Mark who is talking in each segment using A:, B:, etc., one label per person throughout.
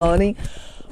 A: morning.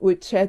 A: WeChat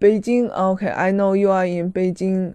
A: Beijing, okay, I know you are in Beijing,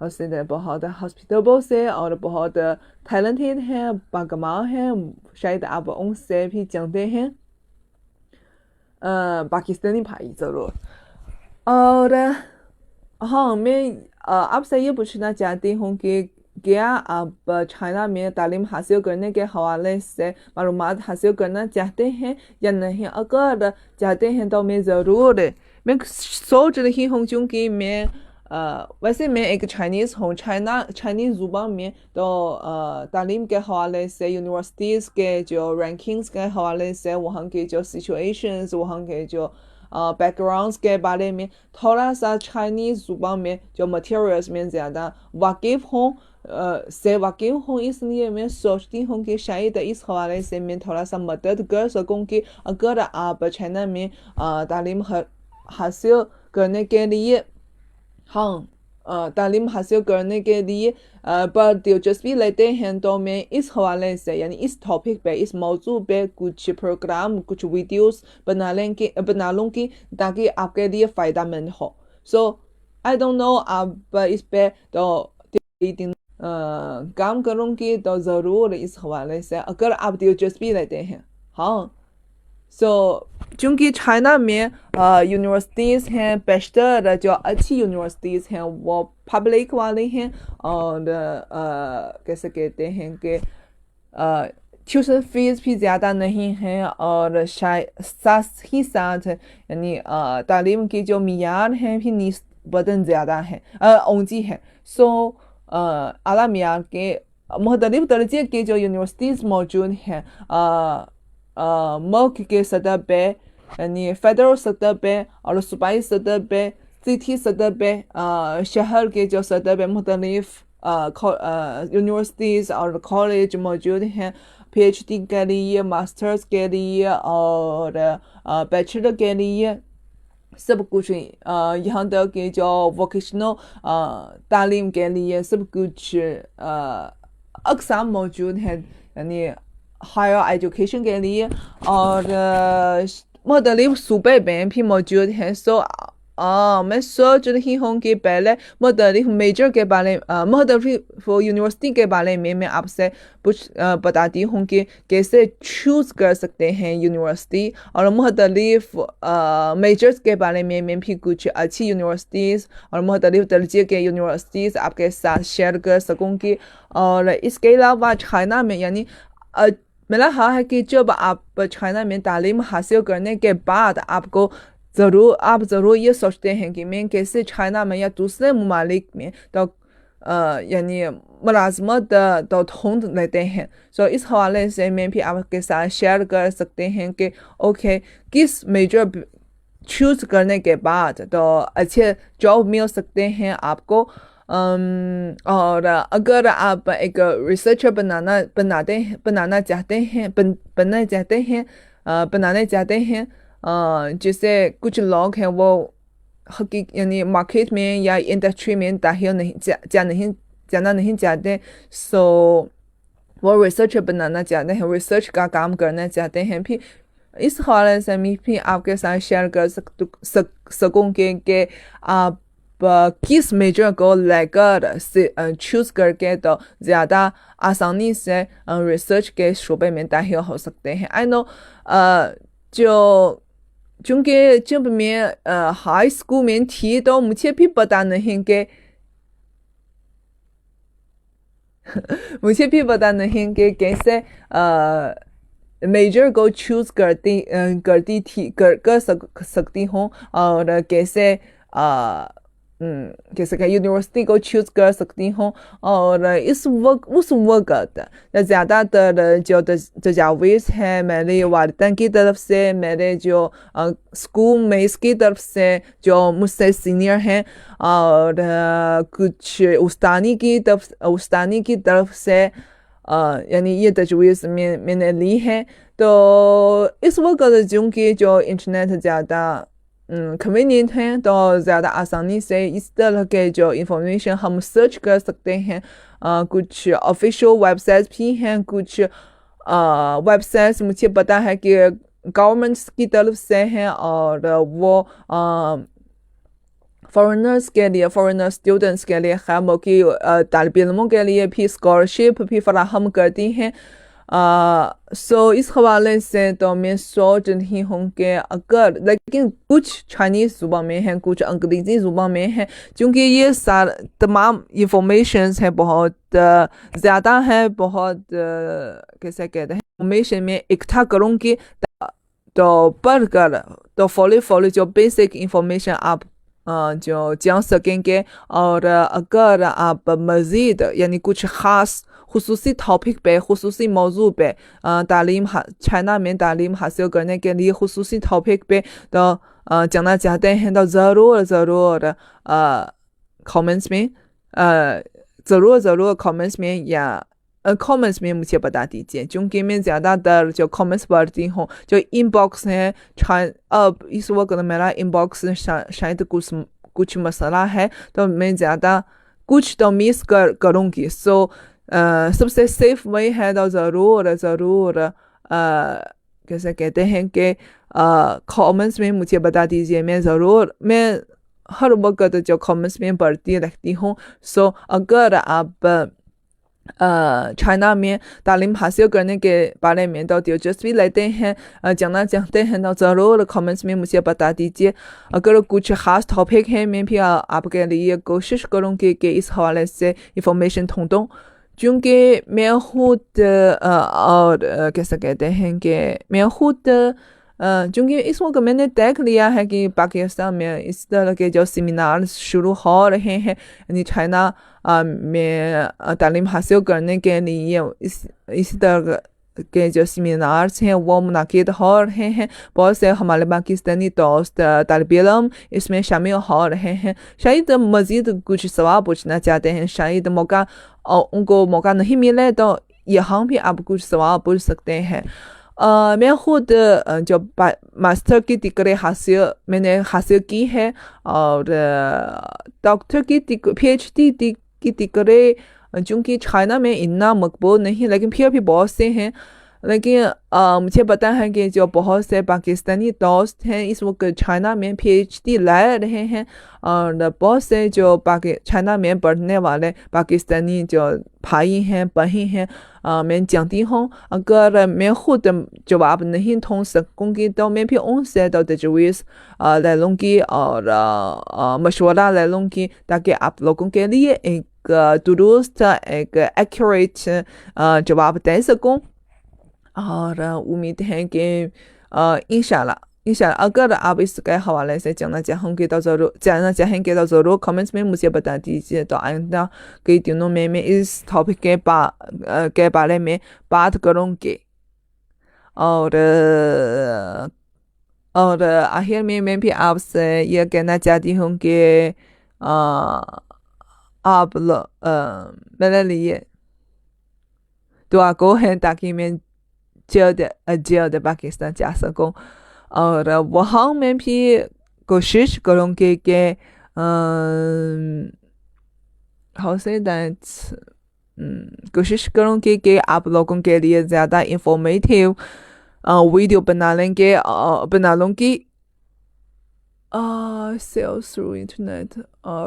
A: حوصلے بہت hospitable سے اور بہت ٹیلنٹڈ ہیں، باکمال ہیں، شاید آپ ان سے بھی جانتے ہیں، پاکستانی بھائی ضرور. اور ہاں میں آپ سے یہ پوچھنا چاہتی ہوں کہ کیا آپ چائنا میں تعلیم حاصل کرنے کے حوالے سے معلومات حاصل کرنا چاہتے ہیں یا نہیں؟ اگر چاہتے ہیں تو میں ضرور میں سوچ رہی ہوں، چونکہ میں ویسے میں ایک چائنیز ہوں، چائنیز زبان میں تو تعلیم کے حوالے سے یونیورسٹیز کے جو رینکنگز کے حوالے سے وہاں کے جو سچویشنز، وہاں کے جو بیک گراؤنڈس کے بارے میں تھوڑا سا چائنیز زبان میں جو مٹیریلز میں زیادہ واقف ہوں، اس لیے میں سوچتی ہوں کہ شاید اس حوالے سے میں تھوڑا سا مدد کر سکوں کہ اگر آپ چائنا میں تعلیم حاصل کرنے کے لیے تعلیم حاصل کرنے کے لیے پر دلچسپی لیتے ہیں تو میں اس حوالے سے یعنی اس ٹاپک پہ، اس موضوع پہ کچھ پروگرام، کچھ ویڈیوز بنا لوں گی تاکہ آپ کے لیے فائدہ مند ہو. سو آئی ڈونٹ نو آپ اس پہ تو کام کروں گی تو ضرور اس حوالے سے اگر آپ دلچسپی لیتے ہیں. سو چونکہ چائنا میں یونیورسٹیز ہیں، بیشتر جو اچھی یونیورسٹیز ہیں وہ پبلک والے ہیں، اور کیسے کہتے ہیں کہ ٹیوشن فیس بھی زیادہ نہیں ہے، اور ساتھ ہی ساتھ یعنی تعلیم کی جو معیار ہیں بھی نسبتاً زیادہ ہے، اونچی ہے. سو اعلیٰ معیار کے مختلف درجے کی جو یونیورسٹیز موجود ہیں ملک کے سطح پہ، یعنی فیڈرل سطح پہ اور صوبائی سطح پہ، سٹی سطح پہ، شہر کے جو سطح پہ مختلف یونیورسٹیز اور کالج موجود ہیں، پی ایچ ڈی کے لیے، ماسٹرز کے لیے اور بیچلر کے لیے، سب کچھ یہاں تک کہ جو ووکیشنل تعلیم کے لیے سب کچھ اقسام موجود ہیں، یعنی ہائر ایجوکیشن کے لیے، اور مختلف صوبے میں بھی موجود ہیں. سو میں سوچ رہی ہوں کہ پہلے مختلف میجر کے بارے مختلف یونیورسٹی کے بارے میں آپ سے بتاتی ہوں کہ کیسے چوز کر سکتے ہیں یونیورسٹی، اور مختلف میجرز کے بارے میں بھی کچھ اچھی یونیورسٹیز اور مختلف درجے کے یونیورسٹیز آپ کے ساتھ شیئر کر سکوں گی. اور اس کے علاوہ چائنا میں یعنی میرا خیال ہے کہ جب آپ چائنا میں تعلیم حاصل کرنے کے بعد آپ ضرور یہ سوچتے ہیں کہ میں کیسے چائنا میں یا دوسرے ممالک میں تو یعنی ملازمت تو ڈھونڈ لیتے ہیں. سو اس حوالے سے میں بھی آپ کے ساتھ شیئر کر سکتے ہیں کہ اوکے کس میجر چوز کرنے کے بعد تو اچھے جاب مل سکتے ہیں آپ کو. اور اگر آپ ایک ریسرچر بنانا چاہتے ہیں جسے کچھ لوگ ہیں وہ یعنی مارکیٹ میں یا انڈسٹری میں جانا نہیں چاہتے، سو وہ ریسرچر بنانا چاہتے ہیں، ریسرچ کا کام کرنا چاہتے ہیں. پھر اس حوالے سے میں بھی آپ کے ساتھ شیئر کر سکوں گے کہ آپ کس میجر کو لے کر چوز کر کے تو زیادہ آسانی سے ریسرچ کے شعبے میں داخل ہو سکتے ہیں. آئی نو چونکہ جب میں ہائی اسکول میں تھی تو مجھے بھی پتہ نہیں کہ کیسے میجر کو چوز کر سکتی ہوں، اور کیسے کہ یونیورسٹی کو چوز کر سکتی ہوں. اور اس وقت زیادہ تر جو تجاویز ہے میرے والدین کی طرف سے، میرے جو اسکول میٹس کی طرف سے جو مجھ سے سینئر ہیں، اور کچھ استانی کی طرف سے یعنی یہ تجویز میں نے لی ہے. تو اس وقت چونکہ جو انٹرنیٹ زیادہ کنوینئنٹ ہیں تو زیادہ آسانی سے اس طرح کے جو انفارمیشن ہم سرچ کر سکتے ہیں. کچھ آفیشیل ویب سائٹس بھی ہیں، کچھ ویب سائٹس مجھے پتہ ہے کہ گورنمنٹس کی طرف سے ہیں، اور وہ فارنرس کے لیے فارنر اسٹوڈنٹس کے لیے خیموں کی طالب علموں کے لیے بھی اسکالرشپ بھی فراہم کرتی ہیں. سو اس حوالے سے تو میں سوچ رہی ہوں کہ اگر لیکن کچھ چائنیز زبان میں ہیں کچھ انگریزی زبان میں ہیں چونکہ یہ تمام انفارمیشنز ہیں بہت زیادہ ہیں بہت کیسے کہتے ہیں انفارمیشن میں اکٹھا کروں گی تو پڑھ کر تو فولی جو بیسک انفارمیشن آپ جو جان سکیں گے. اور اگر آپ مزید یعنی کچھ خصوصی ٹاپک پہ خصوصی موضوع پہ چائنا میں تعلیم حاصل کرنے کے لیے خصوصی ٹاپک پہ تو جانا چاہتے ہیں تو ضرور کامنٹس میں ضرور کامنٹس میں مجھے بتا دیجیے چونکہ میں زیادہ تر جو کامنٹس پڑھتی ہوں جو ان باکس ہیں اب اس وقت میرا ان باکس شاید کچھ مسئلہ ہے تو میں زیادہ کچھ تو مس کروں گی. سو سب سے سیف وے ہے تو ضرور کیسے کہتے ہیں کہ کامنٹس میں مجھے بتا دیجیے میں ہر وقت جو کامنٹس میں پڑھتی رہتی ہوں. سو اگر آپ چائنا میں تعلیم حاصل کرنے کے بارے میں تو دلچسپی لیتے ہیں جاننا چاہتے ہیں تو ضرور کامنٹس میں مجھے بتا دیجیے. اگر کچھ خاص ٹاپک ہے میں بھی آپ کے لیے کوشش کروں گی کہ اس حوالے سے انفارمیشن ڈھونڈوں چونکہ میں خود اور کیسے کہتے ہیں کہ میں خود چونکہ اس وقت میں نے دیکھ لیا ہے کہ پاکستان میں اس طرح کے جو سیمینار شروع ہو رہے ہیں یعنی چائنا میں تعلیم حاصل کرنے کے لیے اس طرح کے جو سیمینارز ہیں وہ منعقد ہو رہے ہیں. بہت سے ہمارے پاکستانی دوست طالب علم اس میں شامل ہو رہے ہیں. شاید مزید کچھ سوال پوچھنا چاہتے ہیں شاید ان کو موقع نہیں ملے تو یہاں بھی آپ کچھ سوال پوچھ سکتے ہیں. میں خود جو ماسٹر کی ڈگری میں نے حاصل کی ہے اور ڈاکٹر کی پی ایچ ڈی کی ڈگری چونکہ چائنا میں اتنا مقبول نہیں لیکن پھر بھی بہت سے ہیں لیکن مجھے پتا ہے کہ جو بہت سے پاکستانی دوست ہیں اس وقت چائنا میں پی ایچ ڈی لے رہے ہیں اور بہت سے جو چائنا میں پڑھنے والے پاکستانی جو بھائی ہیں بہن ہیں میں جانتی ہوں. اگر میں خود جواب نہیں ڈھونڈ سکوں گی تو میں بھی ان سے تو تجویز لے لوں گی اور مشورہ لے لوں گی تاکہ آپ لوگوں کے لیے ایک درست ایک ایکوریٹ جواب دے سکوں. اور امید ہے کہ انشاءاللہ اگر آپ اس کے حوالے سے جاننا چاہیں گے تو ضرور کمنٹس میں مجھے بتا دیجیے تو آئندہ کئی دنوں میں اس ٹاپک کے بارے میں بات کروں گی. اور آخر میں بھی آپ سے یہ کہنا چاہتی ہوں کہ آپ میرے لیے دعا کو ہے تاکہ میں جلد پاکستان جا سکوں اور وہاں میں بھی کوشش کروں گی کہ کوشش کروں گی کہ آپ لوگوں کے لیے زیادہ انفارمیٹیو ویڈیو بنا لوں گی. Sales through internet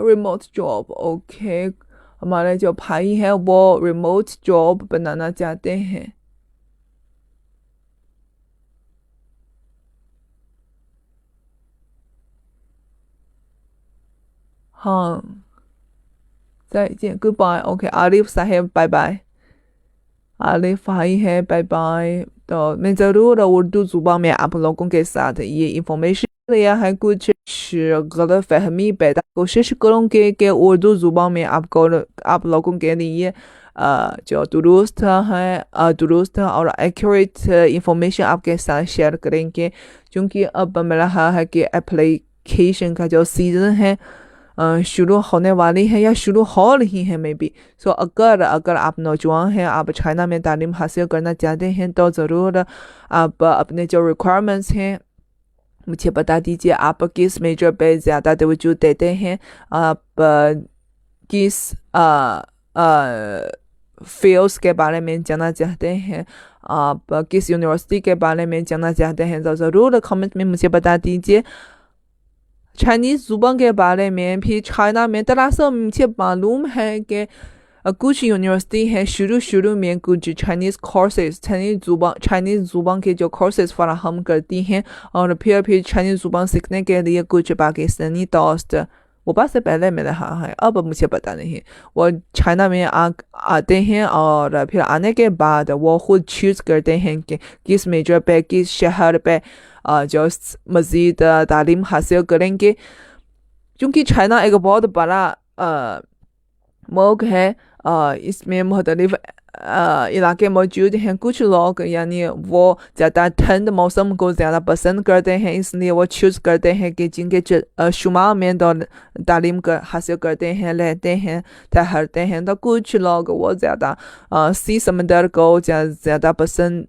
A: remote job okay ہمارے جو بھائی ہیں وہ ریموٹ جاب بنانا چاہتے ہیں. ہاں گڈ بائے. اوکے عارف صاحب بائے بائے. عارف بھائی ہے بائے بائے. تو میں ضرور اردو زبان میں آپ لوگوں کے ساتھ یہ انفارمیشن لیا ہے کچھ غلط فہمی پیدا کوشش کروں گی کہ اردو زبان میں آپ لوگوں کے لیے جو درست اور ایکوریٹ انفارمیشن آپ کے ساتھ شیئر کریں گے کیونکہ اب میرا ہے کہ اپلیکیشن کا جو سیزن ہے شروع ہونے والی ہے یا شروع ہو رہی ہے میں بھی. سو اگر آپ نوجوان ہیں آپ چائنا میں تعلیم حاصل کرنا چاہتے ہیں تو ضرور آپ اپنے جو ریکوائرمنٹس ہیں مجھے بتا دیجیے. آپ کس میجر پہ زیادہ توجہ دیتے ہیں آپ کس فیلڈس کے بارے میں جاننا چاہتے ہیں آپ کس یونیورسٹی کے بارے میں جاننا چاہتے ہیں تو ضرور کمنٹ میں مجھے بتا دیجیے. چائنیز زبان کے بارے میں بھی چائنا میں دراصل مجھے معلوم ہے کہ کچھ یونیورسٹی ہیں شروع میں کچھ چائنیز کورسز چائنیز زبان کے جو کورسز فراہم کرتی ہیں اور پھر چائنیز زبان سیکھنے کے لیے کچھ پاکستانی دوست وبا سے پہلے میں رہا ہے اب مجھے پتہ نہیں وہ چائنا میں آتے ہیں اور پھر آنے کے بعد وہ خود چوز کرتے ہیں کہ کس میجر پہ کس شہر پہ جو مزید تعلیم حاصل کریں گے کیونکہ چائنا ایک بہت بڑا ملک ہے اس میں مختلف علاقے موجود ہیں کچھ لوگ یعنی وہ زیادہ ٹھنڈ موسم کو زیادہ پسند کرتے ہیں اس لیے وہ چوز کرتے ہیں کہ جن کے شمال میں تعلیم حاصل کرتے ہیں رہتے ہیں ٹھہرتے ہیں تو کچھ لوگ وہ زیادہ سمندر کو زیادہ پسند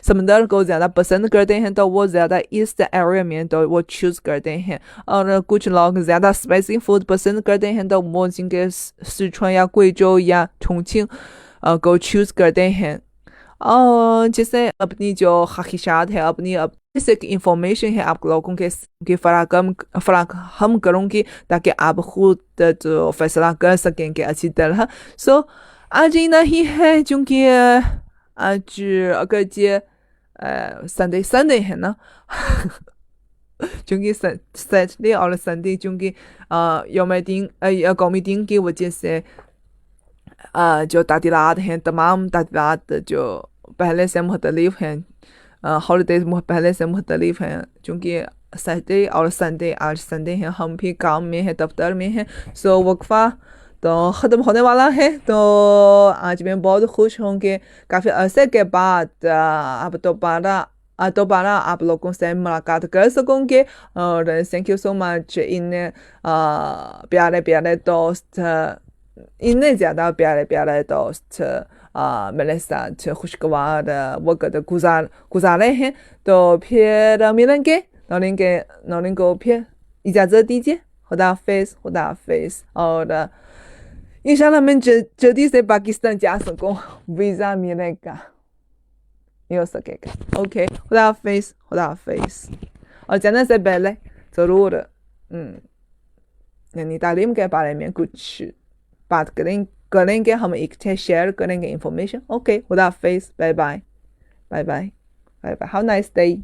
A: سمندر کو زیادہ پسند کرتے ہیں تو وہ زیادہ ایسٹ ایریا میں تو وہ چوز کرتے ہیں اور کچھ لوگ زیادہ اسپائسی فوڈ پسند کرتے ہیں تو وہ جن کے سچوان یا کوئچو یا چونگچنگ کو چوز کرتے ہیں اور جیسے اپنی جو خواہشات ہے اپنی بیسک انفارمیشن ہے آپ لوگوں کے فراہم کروں گی تاکہ آپ خود تو فیصلہ کر سکیں کہ اچھی طرح آج ہی نہیں ہے چونکہ آج اگر یہ سنڈے ہے نا چونکہ سیٹرڈے اور سنڈے چونکہ قومی دن کی وجہ سے جو تعطیلات ہیں تمام تعطیلات جو پہلے سے مختلف ہیں ہالیڈیز پہلے سے مختلف ہیں چونکہ سیٹرڈے اور سنڈے آج سنڈے ہیں ہم بھی کام میں ہیں دفتر میں ہیں وقفہ تو ختم ہونے والا ہے تو آج میں بہت خوش ہوں کہ کافی عرصے کے بعد اب دوبارہ آپ لوگوں سے ملاقات کر سکوں گے اور تھینک یو سو مچ ان پیارے دوست اتنے زیادہ پیارے دوست میرے ساتھ خوشگوار وقت گزارے ہیں تو پھر ملیں گے نورین کو پھر اجازت دیجیے خدا حافظ اور انشاءاللہ میں جلدی سے پاکستان جا سکوں ویزا ملے گا ہو سکے گا اوکے خدا حافظ اور جانے سے پہلے ضرور یعنی تعلیم کے بارے میں کچھ بات کریں گے ہم ایک شیئر کریں گے انفارمیشن اوکے خدا حافظ bye bye have nice day